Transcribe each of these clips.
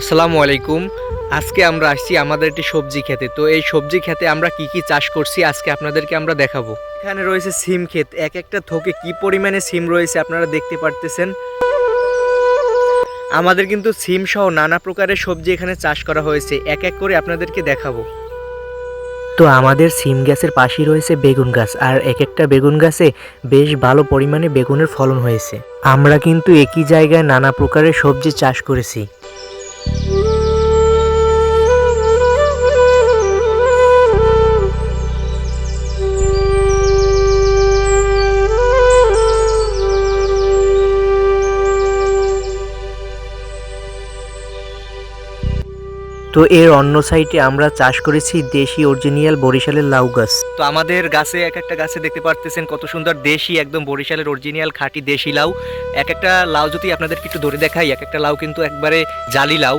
আসসালামু আলাইকুম। আজকে আমরা আসছি আমাদের একটি সবজি খেতে। তো এই সবজি খেতে আমরা কি কি চাষ করছি আজকে আপনাদেরকে আমরা দেখাবো। এখানে রয়েছে সিম ক্ষেত, এক একটা থোকে কি পরিমাণে সিম রয়েছে আপনারা দেখতে পারতেছেন। আমাদের কিন্তু সিম সহ নানা প্রকারের সবজি এখানে চাষ করা হয়েছে, এক এক করে আপনাদেরকে দেখাবো। তো আমাদের সিম গাছের পাশেই রয়েছে বেগুন গাছ, আর এক একটা বেগুন গাছে বেশ ভালো পরিমাণে বেগুনের ফলন হয়েছে। আমরা কিন্তু একই জায়গায় নানা প্রকারের সবজি চাষ করেছি। তো এর অন্য সাইডে আমরা চাষ করেছি দেশি অরিজিনাল বরিশালের লাউ গাছ। তো আমাদের গাছে এক একটা গাছে দেখতে পারতেছেন কত সুন্দর দেশি একদম বরিশালের অরিজিনাল খাঁটি দেশি লাউ। এক একটা লাউ যদি আপনাদেরকে একটু ধরে দেখাই, এক একটা লাউ কিন্তু একবারে জালি লাউ,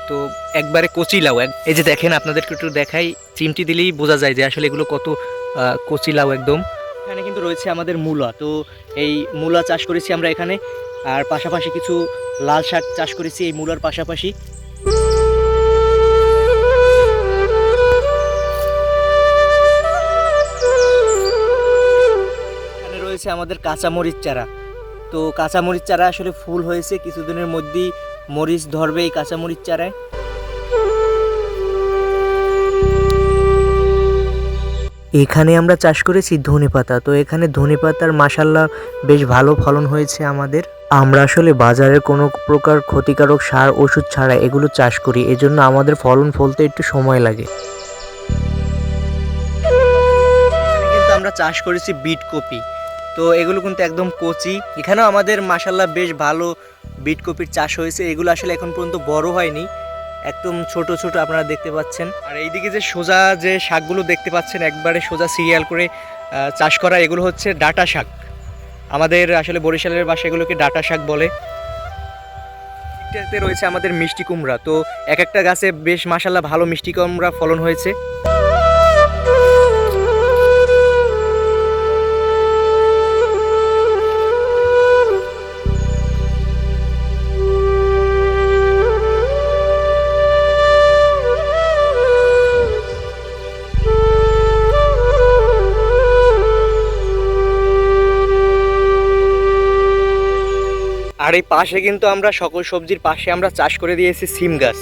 তো একবারে কচি লাউ। এই যে দেখেন আপনাদেরকে একটু দেখাই, চিমটি দিলেই বোঝা যায় যে আসলে এগুলো কত কচি লাউ একদম। এখানে কিন্তু রয়েছে আমাদের মূলা, তো এই মূলা চাষ করেছি আমরা এখানে, আর পাশাপাশি কিছু লাল শাক চাষ করেছি এই মূলার পাশাপাশি। রয়েছে আমাদের কাঁচামরিচ চারা, তো কাঁচামরিচ চারা আসলে ফুল হয়েছে, কিছুদিনের মধ্যেই মরিচ ধরবে এই কাঁচামরিচ চারায়। এখানে আমরা চাষ করেছি ধনেপাতা, তো এখানে ধনেপাতার মাশাআল্লাহ বেশ ভালো ফলন হয়েছে আমাদের। আমরা আসলে বাজারের কোনো প্রকার ক্ষতিকারক সার ওষুধ ছাড়া এগুলো চাষ করি, এজন্য আমাদের ফলন ফলতে একটু সময় লাগে। কিন্তু আমরা চাষ করেছি বিট কপি, তো এগুলো কিন্তু একদম কচি। এখানেও আমাদের মাশাআল্লাহ বেশ ভালো বিট কপির চাষ হয়েছে। এগুলো আসলে এখন পর্যন্ত বড় হয়নি, একদম ছোট ছোট আপনারা দেখতে পাচ্ছেন। আর এইদিকে যে সোজা যে শাকগুলো দেখতে পাচ্ছেন একবারে সোজা সিরিয়াল করে চাষ করা, এগুলো হচ্ছে ডাঁটা শাক। আমাদের আসলে বরিশালের ভাষায় এগুলোকে ডাঁটা শাক বলে। এটাতে রয়েছে আমাদের মিষ্টি কুমড়া, তো এক একটা গাছে বেশ মাশাআল্লাহ ভালো মিষ্টি কুমড়া ফলন হয়েছে। আর এই পাশে কিন্তু আমরা সকল সবজির পাশে আমরা চাষ করে দিয়েছি সিম গাছ।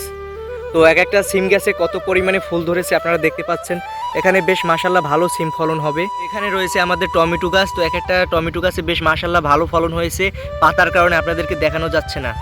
তো এক একটা সিম গাছে কত পরিমাণে ফুল ধরেছে আপনারা দেখতে পাচ্ছেন। এখানে বেশ মাশাআল্লাহ ভালো সিম ফলন হবে। এখানে রয়েছে আমাদের টমেটো গাছ, তো এক একটা টমেটো গাছে বেশ মাশাআল্লাহ ভালো ফলন হয়েছে, পাতার কারণে আপনাদেরকে দেখানো যাচ্ছে না।